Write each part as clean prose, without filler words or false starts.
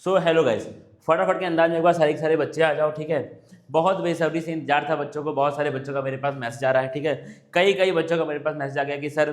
So hello guys, फटाफट के अंदाज में एक बार सारे बच्चे आ जाओ। ठीक है, बहुत बेसब्री से इंतजार था बच्चों को। बहुत सारे बच्चों का मेरे पास मैसेज आ रहा है। ठीक है, कई बच्चों का मेरे पास मैसेज आ गया कि सर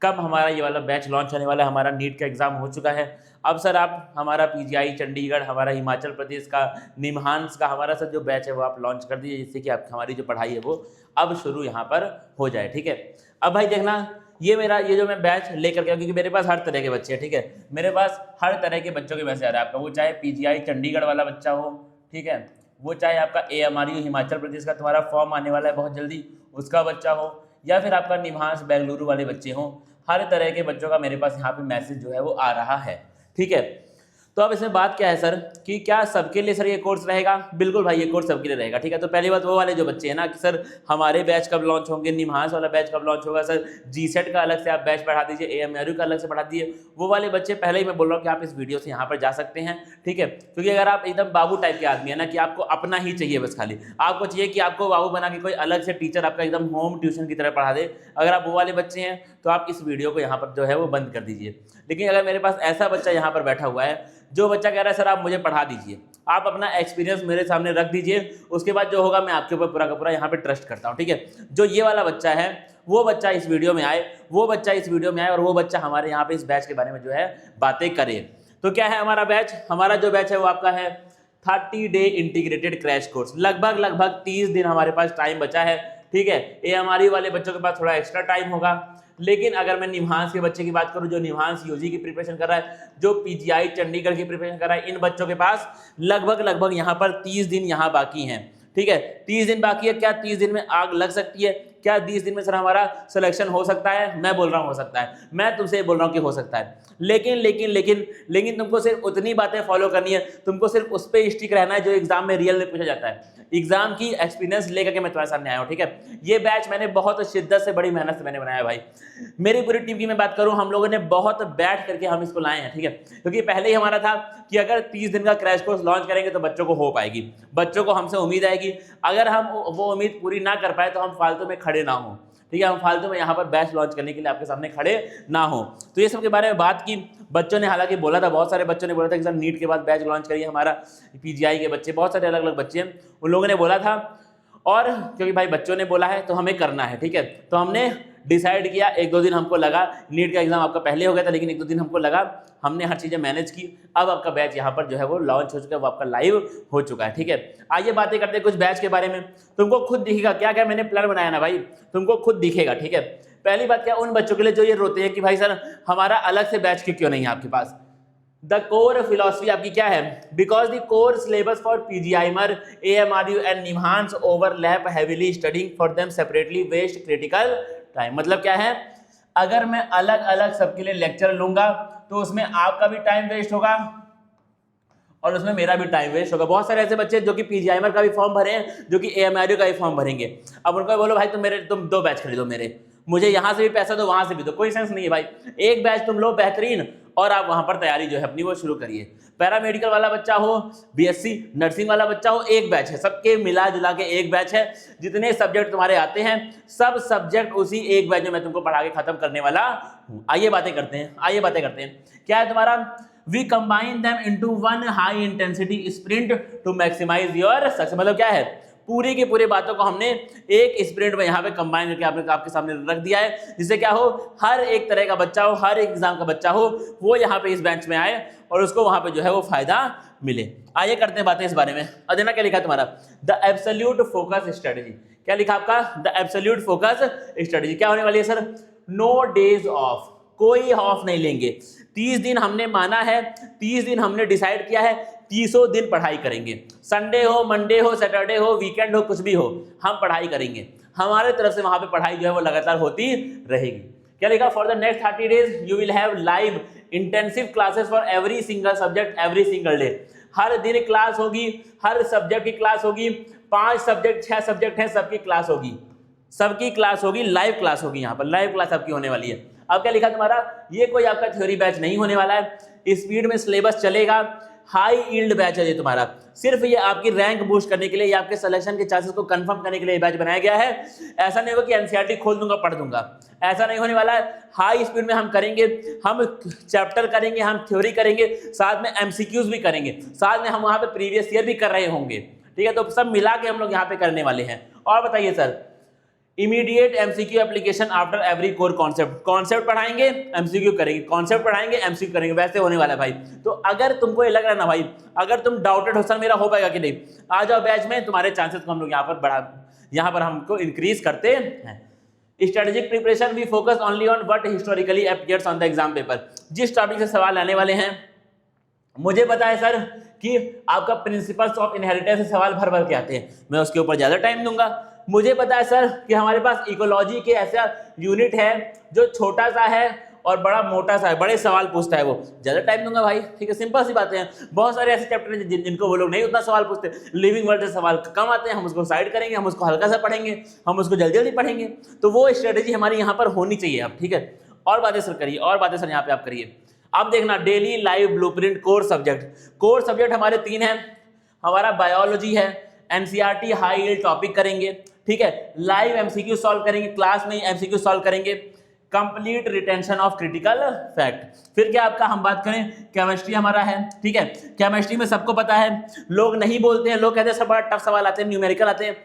कब हमारा ये वाला बैच लॉन्च होने वाला है। हमारा नीट का एग्जाम हो चुका है, अब सर आप हमारा पीजीआई चंडीगढ़, हमारा हिमाचल प्रदेश का निमहांस का हमारा सर जो बैच है वो आप लॉन्च कर दीजिए, जिससे कि आप हमारी जो पढ़ाई है वो अब शुरू यहाँ पर हो जाए। ठीक है, अब भाई देखना, ये जो मैं बैच लेकर के, क्योंकि मेरे पास हर तरह के बच्चे हैं। ठीक है, मेरे पास हर तरह के बच्चों के मैसेज आ रहे हैं आपका, वो चाहे पीजीआई चंडीगढ़ वाला बच्चा हो, ठीक है, वो चाहे आपका एएमआरयू हिमाचल प्रदेश का तुम्हारा फॉर्म आने वाला है बहुत जल्दी, उसका बच्चा हो, या फिर आपका निमहांस बेंगलुरु वाले बच्चे हों, हर तरह के बच्चों का मेरे पास यहाँ पे मैसेज जो है वो आ रहा है। ठीक है, तो अब इसमें बात क्या है सर कि क्या सबके लिए सर ये कोर्स रहेगा? बिल्कुल भाई, ये कोर्स सबके लिए रहेगा। ठीक है, तो पहली बात वो वाले जो बच्चे हैं ना कि सर हमारे बैच कब लॉन्च होंगे, निमहांस वाला बैच कब लॉन्च होगा, सर जीसेट का अलग से आप बैच बढ़ा दीजिए, एएमआरयू का अलग से बढ़ा दीजिए, वो वाले बच्चे पहले ही मैं बोल रहा हूँ कि आप इस वीडियो से यहाँ पर जा सकते हैं। ठीक है, क्योंकि अगर आप एकदम बाबू टाइप के आदमी है ना कि आपको अपना ही चाहिए, बस खाली आपको चाहिए कि आपको बाबू बना के कोई अलग से टीचर आपका एकदम होम ट्यूशन की तरह पढ़ा दे, अगर आप वो वाले बच्चे हैं तो आप इस वीडियो को यहाँ पर जो है वो बंद कर दीजिए। लेकिन अगर मेरे पास ऐसा बच्चा यहाँ पर बैठा हुआ है जो बच्चा कह रहा है सर आप मुझे पढ़ा दीजिए, आप अपना एक्सपीरियंस मेरे सामने रख दीजिए, उसके बाद जो होगा मैं आपके ऊपर पूरा का पूरा यहाँ पे ट्रस्ट करता हूँ। ठीक है, जो ये वाला बच्चा है वो बच्चा इस वीडियो में आए, और वो बच्चा हमारे यहाँ पे इस बैच के बारे में जो है बातें करे। तो क्या है हमारा बैच? हमारा जो बैच है वो आपका है 30 डे इंटीग्रेटेड क्रैश कोर्स। लगभग 30 दिन हमारे पास टाइम बचा है। ठीक है, एएमआरयू वाले बच्चों के पास थोड़ा एक्स्ट्रा टाइम होगा, लेकिन अगर मैं निमहांस के बच्चे की बात करूं, जो निमहांस यूजी की प्रिपरेशन कर रहा है, जो पीजीआई चंडीगढ़ की प्रिपरेशन कर रहा है, इन बच्चों के पास लगभग यहाँ पर 30 दिन यहाँ बाकी हैं। ठीक है, 30 दिन बाकी है। क्या 30 दिन में आग लग सकती है? क्या 30 दिन में सर हमारा सिलेक्शन हो सकता है? मैं बोल रहा हूं हो सकता है, मैं तुमसे बोल रहा हूं कि हो सकता है, लेकिन तुमको सिर्फ उतनी बातें फॉलो करनी है, तुमको सिर्फ उस पर स्टिक रहना है जो एग्जाम में रियल में पूछा जाता है। एग्जाम की एक्सपीरियंस लेकर के मैं तुम्हारे सामने आया हूं। ठीक है, ये बैच मैंने बहुत शिद्दत से, बड़ी मेहनत से मैंने बनाया भाई। मेरी पूरी टीम की मैं बात करूं, हम लोगों ने बहुत बैठ करके हम इसको लाए हैं। ठीक है, क्योंकि पहले ही हमारा था कि अगर 30 दिन का क्रैश कोर्स लॉन्च करेंगे तो बच्चों को हो पाएगी, बच्चों को हमसे उम्मीद आएगी। अगर हम वो उम्मीद पूरी ना कर पाए तो हम फालतू में खड़े ना हो। ठीक है, हम फालतू में यहाँ पर बैच लॉन्च करने के लिए आपके सामने खड़े ना हो। तो ये सब के बारे में बात की बच्चों ने, हालांकि बोला था, बहुत सारे बच्चों ने बोला था कि सर नीट के बाद बैच लॉन्च करिए, हमारा पीजीआई के बच्चे, बहुत सारे अलग अलग बच्चे हैं, उन लोगों ने बोला था। और क्योंकि भाई बच्चों ने बोला है तो हमें करना है। ठीक है, तो हमने डिसाइड किया, 1-2 दिन हमको लगा, नीट का एग्जाम आपका पहले हो गया था, लेकिन 1-2 दिन हमको लगा, हमने हर चीज़ें मैनेज की, अब आपका बैच यहाँ पर जो है वो लॉन्च हो चुका है, वो आपका लाइव हो चुका है। ठीक है, आइए बातें करते हैं कुछ बैच के बारे में। तुमको खुद दिखेगा क्या क्या मैंने प्लान बनाया ना भाई, तुमको खुद दिखेगा। ठीक है, पहली बात क्या, उन बच्चों के लिए जो ये रोते हैं कि भाई सर हमारा अलग से बैच क्यों नहीं है आपके पास। द कोर फिलॉसफी आपकी क्या है? Because the core syllabus for PGIMER, AMRU and NIMHANS overlap heavily, studying for them separately waste critical time. मतलब क्या है, अगर मैं अलग अलग सबके लिए लेक्चर लूंगा तो उसमें आपका भी टाइम वेस्ट होगा और उसमें मेरा भी टाइम वेस्ट होगा। बहुत सारे ऐसे बच्चे जो कि पीजीआईमर का भी फॉर्म भरे हैं, जो कि एएमआरयू का भी फॉर्म भरेंगे। अब उनको बोलो भाई तुम 2 बैच खरीदो, मेरे मुझे यहां से भी पैसा दो, वहां से भी दो, कोई सेंस नहीं है भाई। एक बैच तुम लो बेहतरीन, और आप वहां पर तैयारी जो है अपनी वो शुरू करिए। पैरामेडिकल वाला बच्चा हो, बीएससी नर्सिंग वाला बच्चा हो, एक बैच है, सबके मिला जुला के एक बैच है। जितने सब्जेक्ट तुम्हारे आते हैं सब सब्जेक्ट उसी एक बैच में मैं तुमको पढ़ा के खत्म करने वाला हूं। आइए बातें करते हैं, क्या है तुम्हारा? We combine them into one high intensity sprint to maximise your success. मतलब क्या है, पूरी की पूरी बातों को हमने एक स्प्रिंट में यहाँ पे कंबाइन करके आपके सामने रख दिया है, जिससे क्या हो, हर एक तरह का बच्चा हो, हर एक एग्जाम का बच्चा हो, वो यहाँ पे इस बेंच में आए और उसको वहां पे जो है वो फायदा मिले। आइए करते हैं बातें इस बारे में। और देखना क्या लिखा तुम्हारा, द एब्सोल्यूट फोकस स्ट्रेटेजी। क्या लिखा आपका? The absolute focus strategy. क्या होने वाली है सर? नो डेज ऑफ, कोई ऑफ नहीं लेंगे। 30 दिन हमने माना है, 30 दिन हमने डिसाइड किया है, 30 दिन पढ़ाई करेंगे। संडे हो, मंडे हो, सैटरडे हो, वीकेंड हो, कुछ भी हो, हम पढ़ाई करेंगे। हमारे तरफ से वहां पे पढ़ाई जो है वो लगातार होती रहेगी। क्या लिखा? For the next 30 days you will have live intensive classes for every single subject every single day. हर दिन क्लास होगी, हर सब्जेक्ट की क्लास होगी। 5 सब्जेक्ट 6 सब्जेक्ट हैं, सबकी क्लास होगी, लाइव क्लास होगी, यहाँ पर लाइव क्लास आपकी होने वाली है। अब क्या लिखा तुम्हारा? ये कोई आपका थ्योरी बैच नहीं होने वाला है, स्पीड में सिलेबस चलेगा, हाई यील्ड बैच है ये तुम्हारा, सिर्फ ये आपकी रैंक बूस्ट करने के लिए, या आपके सिलेक्शन के चांसेस को कंफर्म करने के लिए ये बैच बनाया गया है। ऐसा नहीं होगा कि एनसीईआरटी खोल दूंगा पढ़ दूंगा, ऐसा नहीं होने वाला है। हाई स्पीड में हम करेंगे, हम चैप्टर करेंगे, हम थ्योरी करेंगे, साथ में एमसीक्यूज भी करेंगे, साथ में हम वहां पे प्रीवियस ईयर भी कर रहे होंगे, ठीक है। तो सब मिला के हम लोग यहाँ पे करने वाले हैं। और बताइए sir, immediate MCQ application after every core concept, concept पढ़ाएंगे एमसीक्यू करेंगे, कॉन्सेप्ट पढ़ाएंगे एमसीक्यू करेंगे, वैसे होने वाला है भाई। तो अगर तुमको ये लग रहा है ना भाई, अगर तुम डाउटेड हो सर मेरा हो पाएगा कि नहीं, आ जाओ बैच में, तुम्हारे चांसेस को हम लोग यहाँ पर हमको इंक्रीज करते हैं। स्ट्रेटेजिक प्रिपरेशन भी focus only on what historically appears on the exam paper, जिस टॉपिक से सवाल आने वाले हैं। मुझे पता है सर कि आपका प्रिंसिपल्स ऑफ इनहेरिटेंस से सवाल भर भर के आते हैं, मैं उसके ऊपर ज्यादा टाइम दूंगा। मुझे पता है सर कि हमारे पास इकोलॉजी के ऐसा यूनिट है जो छोटा सा है और बड़ा मोटा सा है, बड़े सवाल पूछता है, वो ज्यादा टाइम दूंगा भाई, ठीक है। सिंपल सी बातें हैं। बहुत सारे ऐसे चैप्टर हैं जिनको वो लोग नहीं उतना सवाल पूछते, लिविंग वर्ल्ड से सवाल कम आते हैं, हम उसको साइड करेंगे, हम उसको हल्का सा पढ़ेंगे, हम उसको जल्दी जल्दी पढ़ेंगे। तो वो स्ट्रेटेजी हमारी यहाँ पर होनी चाहिए अब, ठीक है। और बातें सर करिए, और बातें सर यहाँ पे आप करिए। अब देखना daily live blueprint core subject हमारे 3 हैं। हमारा बायोलॉजी है, एनसीईआरटी हाई यील्ड टॉपिक करेंगे, ठीक है। लाइव एमसीक्यू सॉल्व करेंगे, क्लास में एमसीक्यू सॉल्व करेंगे। Complete retention of critical fact. फिर क्या आपका हम बात करें, केमिस्ट्री हमारा है, ठीक है। केमिस्ट्री में सबको पता है, लोग नहीं बोलते हैं, लोग कहते हैं सब बड़ा टफ सवाल आते हैं, न्यूमेरिकल आते हैं,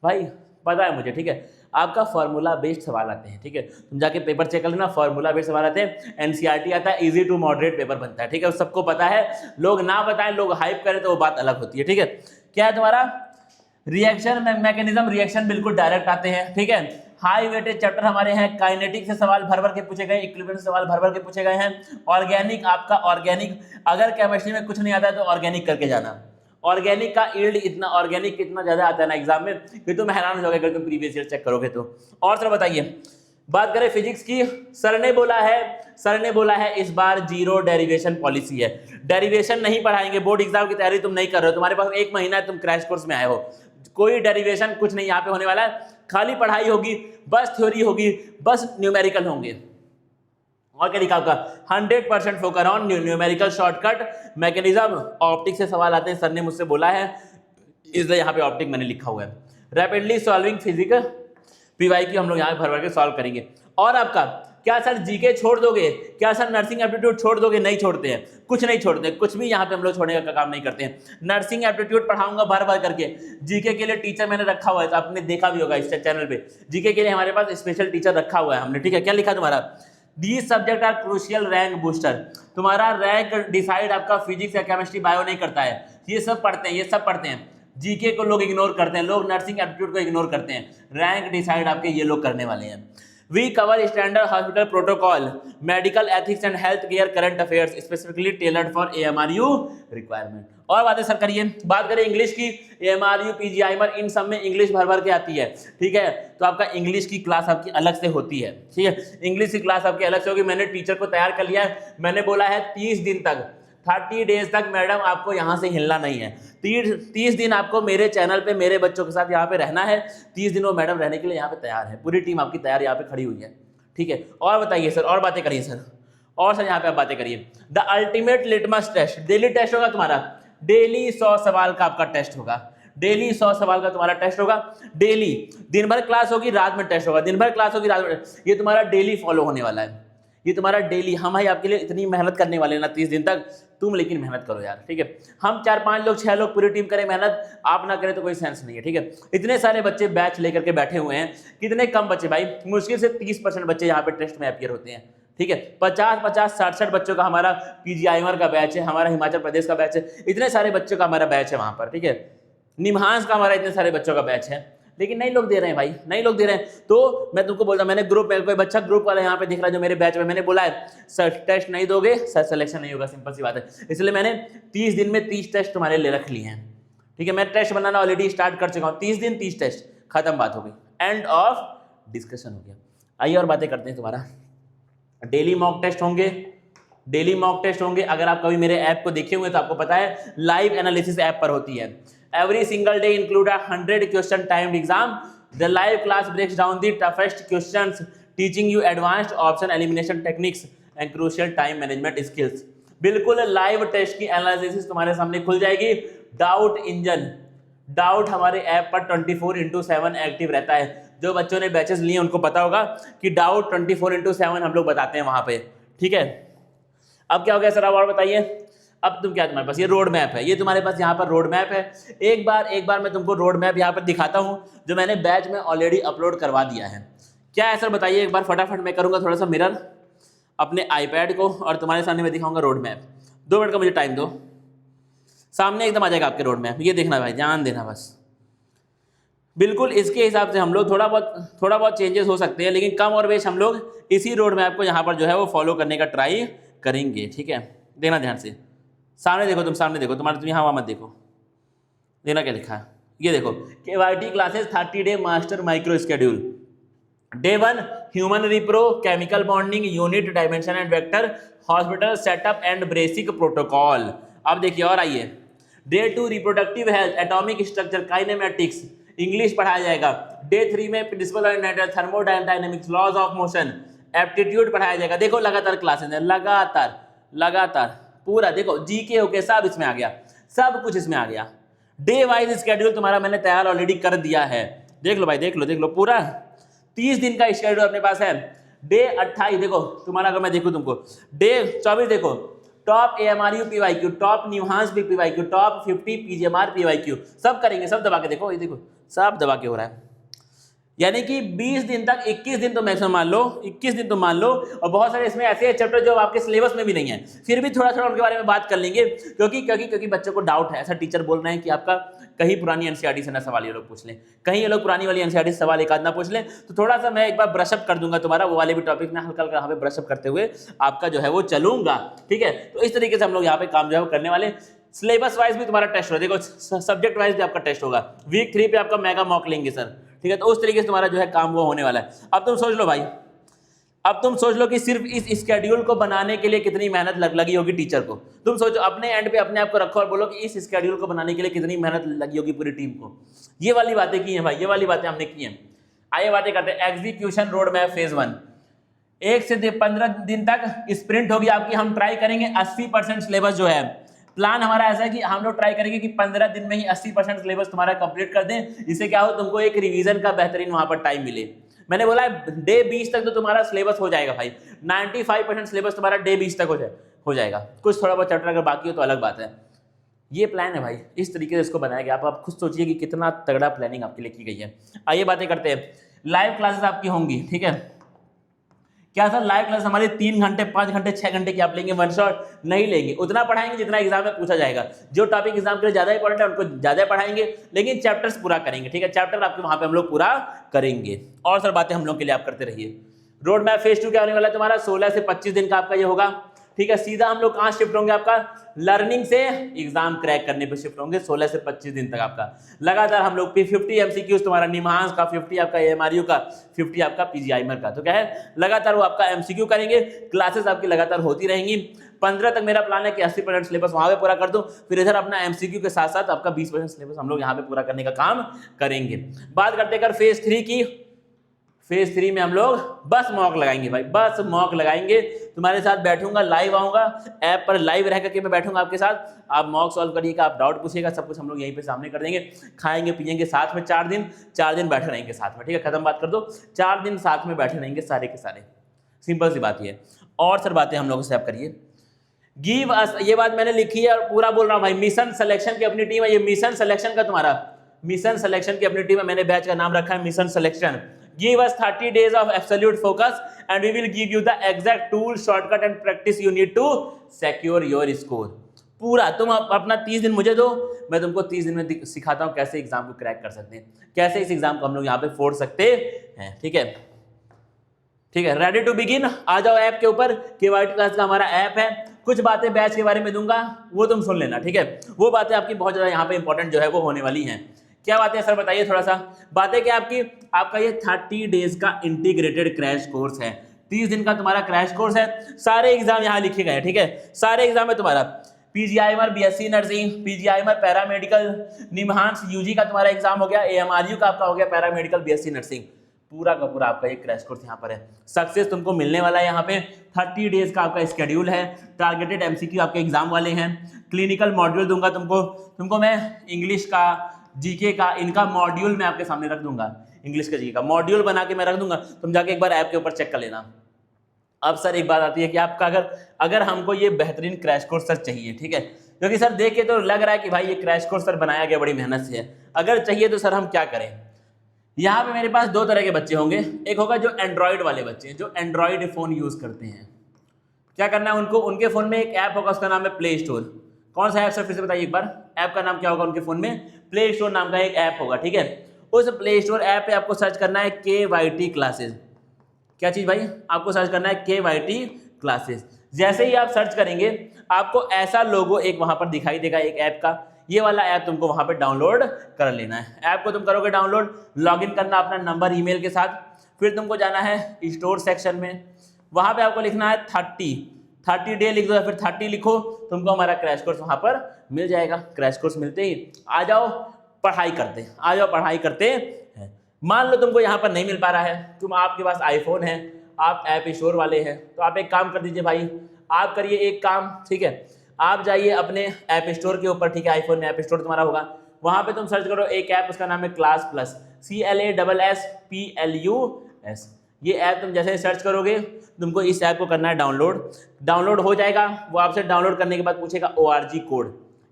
भाई पता है मुझे, ठीक है। आपका फार्मूला बेस्ड सवाल आते हैं, ठीक है। तुम जाके पेपर चेक कर लेना, फार्मूला बेस्ड सवाल आते हैं। एनसीईआरटी आता है, इजी टू मॉडरेट पेपर बनता है, ठीक है। सबको पता है, लोग ना बताएं, लोग हाइप करें तो वो बात अलग होती है, ठीक है। क्या है तुम्हारा रिएक्शन मैकेनिज्म, रिएक्शन बिल्कुल डायरेक्ट आते हैं, ठीक है। हाई वेटेज चैप्टर हमारे हैं, काइनेटिक से सवाल भर भर के पूछे गए, इक्विलिब्रियम से सवाल भर भर के पूछे गए हैं। ऑर्गेनिक, आपका ऑर्गेनिक, अगर केमिस्ट्री में कुछ नहीं आता है तो ऑर्गेनिक करके जाना। ऑर्गेनिक का यील्ड इतना, ऑर्गेनिक कितना ज्यादा आता है ना एग्जाम में कि तुम हैरान हो जाओगे अगर तुम प्रीवियस ईयर चेक करोगे तो। और सर बताइए, बात करें फिजिक्स की, सर ने बोला है इस बार 0 डेरिवेशन पॉलिसी है। डेरिवेशन नहीं पढ़ाएंगे, बोर्ड एग्जाम की तैयारी तुम नहीं कर रहे हो, तुम्हारे पास 1 महीना है, तुम क्रैश कोर्स में आए हो, कोई डेरिवेशन कुछ नहीं यहाँ पे होने वाला है। खाली पढ़ाई होगी, बस थ्योरी होगी, बस न्यूमेरिकल होंगे। और क्या लिखा आपका 100% focus on numerical shortcut mechanism. Optic से सवाल आते हैं, सर ने मुझसे बोला है, इसलिए यहाँ पे ऑप्टिक मैंने लिखा हुआ है। रैपिडली सॉल्विंग फिजिकल पीवाईक्यू हम लोग यहाँ भर भर के सॉल्व करेंगे। और आपका क्या सर जीके छोड़ दोगे, क्या सर नर्सिंग एप्टीट्यूड छोड़ दोगे? नहीं छोड़ते हैं, कुछ नहीं छोड़ते हैं, कुछ भी यहाँ पे हम लोग छोड़ने का काम नहीं करते हैं। नर्सिंग एप्टीट्यूड पढ़ाऊंगा भर भर करके। जीके के लिए टीचर मैंने रखा हुआ है, तो आपने देखा भी होगा इस चैनल पे, जीके के लिए हमारे पास स्पेशल टीचर रखा हुआ है हमने, ठीक है। क्या लिखा तुम्हारा, these subject are crucial rank booster. तुम्हारा रैंक डिसाइड आपका फिजिक्स या केमिस्ट्री बायो नहीं करता है, ये सब पढ़ते हैं, ये सब पढ़ते हैं। जीके को लोग इग्नोर करते हैं, लोग नर्सिंग एप्टीट्यूड को इग्नोर करते हैं, रैंक डिसाइड आपके ये लोग करने वाले हैं। We cover standard hospital protocol, medical ethics and health care current affairs specifically tailored for AMRU requirement. और बातें सर करिए, बात करें इंग्लिश की, एएमआरयू पीजीआईएमआर इन सब में इंग्लिश भर भर के आती है, ठीक है। तो आपका इंग्लिश की क्लास आपकी अलग से होती है, ठीक है। इंग्लिश की क्लास आपकी अलग से होगी। मैंने टीचर को तैयार कर लिया है, मैंने बोला है 30 दिन तक, 30 डेज तक मैडम आपको यहाँ से हिलना नहीं है। 30 दिन आपको मेरे चैनल पे मेरे बच्चों के साथ यहाँ पे रहना है। 30 दिन वो मैडम रहने के लिए यहाँ पे तैयार है, पूरी टीम आपकी तैयार यहाँ पे खड़ी हुई है, ठीक है। और बताइए सर, और बातें करिए सर, और सर यहाँ पे आप बातें करिए। The ultimate litmus test, daily test होगा तुम्हारा, डेली 100 सवाल का आपका टेस्ट होगा, डेली 100 सवाल का तुम्हारा टेस्ट होगा। डेली दिन भर क्लास होगी, रात में टेस्ट होगा, दिन भर क्लास होगी, रात में, ये तुम्हारा डेली फॉलो होने वाला है, ये तुम्हारा डेली। हम भाई आपके लिए इतनी मेहनत करने वाले हैं ना 30 दिन तक, तुम लेकिन मेहनत करो यार, ठीक है। हम 4-5 लोग 6 लोग पूरी टीम करें मेहनत, आप ना करें तो कोई सेंस नहीं है, ठीक है। इतने सारे बच्चे बैच लेकर के बैठे हुए हैं, कितने कम बच्चे भाई, मुश्किल से 30% बच्चे यहाँ पे टेस्ट में अपीयर होते हैं, ठीक है। 50-50, 60-60 बच्चों का हमारा पीजीआईएमआर का बैच है, हमारा हिमाचल प्रदेश का बैच है, इतने सारे बच्चों का हमारा बैच है वहां पर, ठीक है। निम्हांस का हमारा इतने सारे बच्चों का बैच है, लेकिन नहीं लोग दे रहे हैं भाई, नहीं लोग दे रहे हैं। तो मैं तुमको बोलता, मैंने ग्रुप में कोई बच्चा ग्रुप वाला यहाँ पे दिख रहा है जो मेरे बैच में, मैंने बोला है सर टेस्ट नहीं दोगे सर सिलेक्शन नहीं होगा, सिंपल सी बात है। इसलिए मैंने 30 दिन में 30 टेस्ट तुम्हारे लिए रख लिए हैं, ठीक है। मैं टेस्ट बनाना ऑलरेडी स्टार्ट कर चुका हूँ, 30 दिन 30 टेस्ट, खत्म, बात हो गई, एंड ऑफ डिस्कशन हो गया। आइए और बातें करते हैं। तुम्हारा डेली मॉक टेस्ट होंगे, डेली मॉक टेस्ट होंगे। अगर आप कभी मेरे ऐप को देखे हुए तो आपको पता है लाइव एनालिसिस ऐप पर होती है। Every single day include a 100 question timed exam. The live class breaks down the toughest questions, teaching you advanced option elimination techniques and crucial time management skills. बिल्कुल लाइव टेस्ट की analysis तुम्हारे सामने खुल जाएगी। Doubt engine, doubt हमारे app पर 24/7 active रहता है। जो बच्चों ने बैचेस लिए उनको पता होगा कि डाउट 24/7 हम लोग बताते हैं वहां पे, ठीक है। अब क्या हो गया सर, अब और बताइए। अब तुम क्या, तुम्हारे पास ये रोड मैप है, ये तुम्हारे पास यहाँ पर रोड मैप है। एक बार मैं तुमको रोड मैप यहाँ पर दिखाता हूँ जो मैंने बैच में ऑलरेडी अपलोड करवा दिया है। क्या है सर बताइए एक बार फटाफट। मैं करूँगा थोड़ा सा मिरर अपने आईपैड को और तुम्हारे सामने मैं दिखाऊंगा रोड मैप। 2 मिनट का मुझे टाइम दो, सामने एकदम आ जाएगा आपके रोड मैप। ये देखना भाई, ध्यान देना बस। बिल्कुल इसके हिसाब से हम लोग थोड़ा बहुत चेंजेस हो सकते हैं, लेकिन कम और बेश हम लोग इसी रोड मैप को यहाँ पर जो है वो फॉलो करने का ट्राई करेंगे, ठीक है। देखना ध्यान से, सामने देखो, तुम सामने देखो, तुम यहाँ वहाँ मत देखो, देखना क्या लिखा है। ये देखो, KYT classes 30 day master micro schedule. Day 1 human repro, chemical bonding, unit dimension and vector, hospital setup and basic protocol. अब देखिए और आइए। Day 2 reproductive health, atomic structure, kinematics, English पढ़ाया जाएगा। डे 3 में principle of thermodynamics, laws of motion, aptitude पढ़ाया जाएगा। देखो लगातार क्लासेस है, लगातार पूरा देखो, जीके ओके सब इसमें आ गया, सब कुछ इसमें आ गया। डे वाइज स्केड्यूल तुम्हारा मैंने तैयार ऑलरेडी कर दिया है। देख लो भाई, देख लो पूरा 30 दिन का स्केड्यूल अपने पास है। डे 28 देखो तुम्हारा, अगर मैं देखूं तुमको, डे 24 देखो, top AMRU PYQ, top NIMHANS PYQ, top 50 PGMR PYQ, सब करेंगे, सब दबा के देखो, ये देखो सब दबा के हो रहा है। यानी कि 20 दिन तक, 21 दिन तो मैक्सिमम मान लो, 21 दिन तो मान लो। और बहुत सारे इसमें ऐसे चैप्टर जो आपके सिलेबस में भी नहीं है, फिर भी थोड़ा थोड़ा उनके बारे में बात कर लेंगे, क्योंकि बच्चों को डाउट है। ऐसा टीचर बोल रहे हैं कि आपका कहीं पुरानी एनसीईआरटी से ना सवाल ये लोग पूछ लें, कहीं ये लोग पुरानी वाली एनसीईआरटी से सवाल एक आध ना पूछ लें, तो थोड़ा सा मैं एक बार ब्रशअप कर दूंगा तुम्हारा, वो वाले भी टॉपिक में हल्का हल्का यहाँ पे ब्रशअप करते हुए आपका जो है वो चलूंगा, ठीक है। तो इस तरीके से हम लोग यहाँ पे काम जो है वो करने वाले। सिलेबस वाइज भी तुम्हारा टेस्ट होगा, देखो सब्जेक्ट वाइज भी आपका टेस्ट होगा। वीक 3 पे आपका मेगा मॉक लेंगे सर, ठीक है। तो उस तरीके से तुम्हारा जो है काम वो होने वाला है। अब तुम सोच लो भाई, अब तुम सोच लो कि सिर्फ इस स्केड्यूल को बनाने के लिए कितनी मेहनत लगी होगी टीचर को। तुम सोचो, अपने एंड पे अपने आप को रखो और बोलो कि इस स्केड्यूल को बनाने के लिए कितनी मेहनत लगी होगी पूरी टीम को। ये वाली बातें की हैं भाई, ये वाली बातें हमने की हैं। आइए बातें करते हैं। एग्जीक्यूशन रोड मैप फेज 1, 1 से 15 दिन तक स्प्रिंट होगी आपकी। हम ट्राई करेंगे 80% सिलेबस जो है, प्लान हमारा ऐसा है कि हम लोग ट्राई करेंगे कि 15 दिन में ही 80% सिलेबस तुम्हारा कंप्लीट कर दें। इससे क्या हो, तुमको एक रिवीजन का बेहतरीन वहां पर टाइम मिले। मैंने बोला है डे 20 तक तो तुम्हारा सिलेबस हो जाएगा भाई, 95% सिलेबस तुम्हारा डे 20 तक हो जाएगा। कुछ थोड़ा बहुत चैप्टर अगर बाकी हो तो अलग बात है। ये प्लान है भाई, इस तरीके से इसको बनाया गया। आप खुद सोचिए कि कितना तगड़ा प्लानिंग आपके लिए की गई है। आइए बातें करते हैं। लाइव क्लासेस आपकी होंगी, ठीक है। क्या सर लाइव क्लास हमारे 3 घंटे 5 घंटे 6 घंटे की आप लेंगे, वन शॉट नहीं लेंगे। उतना पढ़ाएंगे जितना एग्जाम में पूछा जाएगा। जो टॉपिक एग्जाम के लिए ज्यादा इंपॉर्टेंट है उनको ज्यादा पढ़ाएंगे, लेकिन चैप्टर्स पूरा करेंगे, ठीक है। चैप्टर आपके वहां पे हम लोग पूरा करेंगे। और सर बातें हम लोग के लिए आप करते रहिए। रोड मैप फेज 2 क्या होने वाला है तुम्हारा, 16 से 25 दिन का आपका ये होगा, ठीक है। सीधा हम लोग कहाँ शिफ्ट होंगे, आपका लर्निंग से एग्जाम क्रैक करने पे शिफ्ट होंगे। 16 से 25 दिन तक आपका लगातार हम लोग 50 MCQs तुम्हारा निमहांस का, 50 आपका AMRU का, 50 आपका PGIMR का। तो क्या है, लगातार वो आपका MCQ करेंगे। क्लासेस आपकी लगातार होती रहेंगी। 15 तक मेरा प्लान है कि 80% सिलेबस वहां पे पूरा कर दूं, फिर इधर अपना MCQ के साथ साथ आपका 20% सिलेबस हम लोग यहाँ पे पूरा करने का काम करेंगे। बात करते कर फेज 3 की। फेज 3 में हम लोग बस मॉक लगाएंगे भाई, बस मॉक लगाएंगे। तुम्हारे साथ बैठूंगा, लाइव आऊंगा, ऐप पर लाइव रह करके मैं बैठूंगा आपके साथ। आप मॉक सॉल्व करिएगा, आप डाउट पूछिएगा, सब कुछ हम लोग यहीं पे सामने कर देंगे। खाएंगे पिएंगे साथ में 4 दिन बैठे रहेंगे साथ में, ठीक है। खत्म बात कर दो, 4 दिन साथ में बैठे रहेंगे सारे के सारे। सिंपल सी बात ये। और सर बातें हम लोगों से आप करिए। गिव अस, ये बात मैंने लिखी है और पूरा बोल रहा हूँ भाई। मिशन सिलेक्शन की अपनी टीम है, ये मिशन सिलेक्शन का तुम्हारा मिशन सिलेक्शन की अपनी टीम है। मैंने बैच का नाम रखा है mission selection. Give us 30 days of absolute focus and we will give you the exact tool, shortcut and practice you need to secure your score. पूरा तुम अपना 30 दिन मुझे दो, मैं तुमको 30 दिन में सिखाता हूं कैसे एग्जाम को क्रैक कर सकते हैं, कैसे इस एग्जाम को हम लोग यहाँ पे फोड़ सकते हैं, ठीक है। ठीक है, रेडी टू बिगिन। आ जाओ ऐप के ऊपर। KYT क्लास का हमारा ऐप है। कुछ बातें बैच के बारे में दूंगा, वो तुम सुन लेना, ठीक है। वो बातें आपकी बहुत ज्यादा यहाँ पे इंपॉर्टेंट जो है वो होने वाली हैं। क्या बातें सर बताइए थोड़ा सा। बातें क्या आपकी, आपका ये 30 डेज का इंटीग्रेटेड क्रैश कोर्स है। 30 दिन का तुम्हारा क्रैश कोर्स है। सारे एग्जाम यहाँ लिखे गए, ठीक है। सारे एग्जाम है तुम्हारा। PGIMR BSc nursing, PGIMR paramedical, NIMHANS UG का तुम्हारा एग्जाम हो गया, AMRU का आपका हो गया पैरामेडिकल BSc नर्सिंग। पूरा का पूरा आपका ये क्रैश कोर्स यहाँ पर है। सक्सेस तुमको मिलने वाला है यहाँ पे। 30 डेज का आपका स्केड्यूल है। टारगेटेड एमसीक्यू आपके एग्जाम वाले हैं। क्लिनिकल मॉड्यूल दूंगा तुमको मैं इंग्लिश का, जीके का, इनका मॉड्यूल मैं आपके सामने रख दूंगा। इंग्लिश का जीके का मॉड्यूल बना के मैं रख दूंगा, तुम जाके एक बार ऐप के ऊपर चेक कर लेना। अब सर एक बात आती है कि आपका अगर हमको ये बेहतरीन क्रैश कोर्स सर चाहिए, ठीक है, क्योंकि सर देख के तो लग रहा है कि भाई ये क्रैश कोर्स सर बनाया गया बड़ी मेहनत से है, अगर चाहिए तो सर हम क्या करें। यहाँ पे मेरे पास दो तरह के बच्चे होंगे। एक होगा जो एंड्रॉयड वाले बच्चे, जो एंड्रॉयड फोन यूज करते हैं। क्या करना है उनको, उनके फोन में एक ऐप होगा, उसका नाम है प्ले स्टोर। कौन सा ऐप सर फिर से बताइए एक बार, ऐप का नाम क्या होगा उनके फोन में, प्ले स्टोर नाम का एक ऐप होगा, ठीक है। उस प्ले स्टोर ऐप पे आपको सर्च करना है KYT क्लासेस। क्या चीज भाई, आपको सर्च करना है KYT क्लासेस। जैसे ही आप सर्च करेंगे आपको ऐसा लोगो एक वहां पर दिखाई देगा एक ऐप का, ये वाला ऐप तुमको वहां पे डाउनलोड कर लेना है। ऐप को तुम करोगे डाउनलोड, लॉगिन करना अपना नंबर ईमेल के साथ, फिर तुमको जाना है स्टोर सेक्शन में, वहां पे आपको लिखना है 30 डे लिख दो या फिर 30 लिखो, तुमको हमारा क्रैश कोर्स वहां पर मिल जाएगा। क्रैश कोर्स मिलते ही आ जाओ पढ़ाई करते, आ जाओ पढ़ाई करते हैं। मान लो तुमको यहाँ पर नहीं मिल पा रहा है, तुम आपके पास आईफोन है, आप ऐप स्टोर वाले हैं, तो आप एक काम कर दीजिए भाई, आप करिए एक काम, ठीक है, आप जाइए अपने ऐप स्टोर के ऊपर, ठीक है, आईफोन में ऐप स्टोर तुम्हारा होगा, वहां पे तुम सर्च करो एक ऐप, उसका नाम है क्लास प्लस, CLASSPLUS। ये ऐप तुम जैसे सर्च करोगे तुमको इस ऐप को करना है डाउनलोड हो जाएगा। वो आपसे डाउनलोड करने के बाद पूछेगा ORG कोड।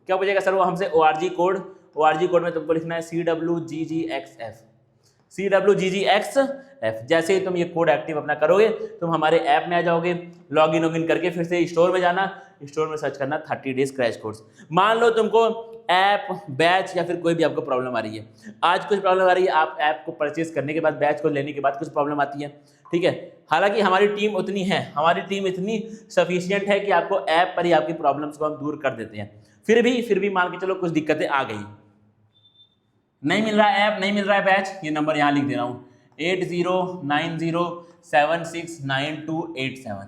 क्या पूछेगा सर वो हमसे, ORG कोड में तुमको लिखना है CWGGXF। जैसे ही तुम ये कोड एक्टिव अपना करोगे तुम हमारे ऐप में आ जाओगे, लॉगिन करके फिर से स्टोर में जाना, स्टोर में सर्च करना 30 डेज क्रैश कोर्स। मान लो तुमको ऐप, बैच या फिर कोई भी आपको प्रॉब्लम आ रही है, आज कुछ प्रॉब्लम आ रही है, आप ऐप को परचेज करने के बाद, बैच को लेने के बाद कुछ प्रॉब्लम आती है, ठीक है। हालांकि हमारी टीम उतनी है, हमारी टीम इतनी सफिशियंट है कि आपको ऐप पर ही आपकी प्रॉब्लम्स को हम दूर कर देते हैं। फिर भी मान के चलो कुछ दिक्कतें आ गई, नहीं मिल रहा है ऐप, नहीं मिल रहा है बैच, ये नंबर यहाँ लिख दे रहा हूँ 8090769287।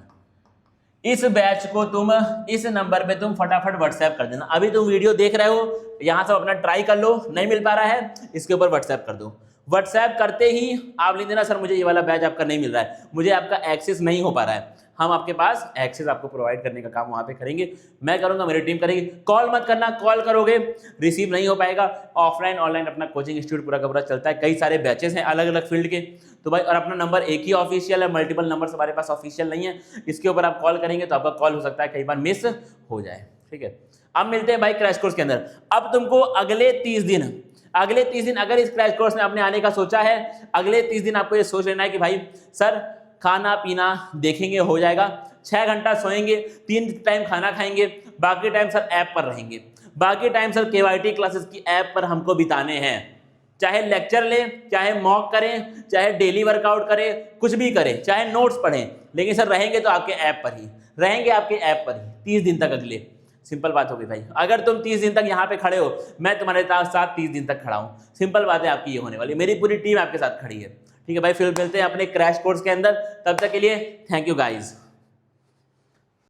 इस बैच को तुम इस नंबर पे तुम फटाफट व्हाट्सएप कर देना। अभी तुम वीडियो देख रहे हो, यहाँ से अपना ट्राई कर लो, नहीं मिल पा रहा है, इसके ऊपर व्हाट्सएप कर दो। व्हाट्सएप करते ही आप लिख देना सर मुझे ये वाला बैच आपका नहीं मिल रहा है, मुझे आपका एक्सेस नहीं हो पा रहा है। हम आपके पास एक्सेस आपको प्रोवाइड करने का काम वहां पे करेंगे, मैं करूंगा, मेरी टीम करेगी। कॉल मत करना, कॉल करोगे रिसीव नहीं हो पाएगा। ऑफलाइन ऑनलाइन अपना कोचिंग इंस्टीट्यूट पूरा का पूरा चलता है, कई सारे बैचेस हैं अलग अलग फील्ड के, तो भाई, और अपना नंबर एक ही ऑफिशियल है, मल्टीपल नंबर हमारे पास ऑफिशियल नहीं है। इसके ऊपर आप कॉल करेंगे तो आपका कॉल हो सकता है कई बार मिस हो जाए, ठीक है। अब मिलते हैं भाई क्रैश कोर्स के अंदर। अब तुमको अगले 30 दिन अगर इस क्रैश कोर्स में आपने आने का सोचा है, अगले 30 दिन आपको ये सोच लेना है कि भाई सर खाना पीना देखेंगे हो जाएगा, 6 घंटा सोएंगे, 3 टाइम खाना खाएंगे, बाकी टाइम सर ऐप पर रहेंगे, बाकी टाइम सर KYT क्लासेस की ऐप पर हमको बिताने हैं। चाहे लेक्चर लें, चाहे मॉक करें, चाहे डेली वर्कआउट करें, कुछ भी करें, चाहे नोट्स पढ़ें, लेकिन सर रहेंगे तो आपके ऐप पर ही रहेंगे, आपके ऐप पर ही 30 दिन तक। अगले सिंपल बात होगी भाई, अगर तुम 30 दिन तक यहाँ पे खड़े हो, मैं तुम्हारे साथ 30 दिन तक खड़ा हूँ, सिंपल बात है आपकी ये होने वाली, मेरी पूरी टीम आपके साथ खड़ी है, ठीक है भाई। फिर मिलते हैं अपने क्रैश कोर्स के अंदर, तब तक के लिए थैंक यू गाइज।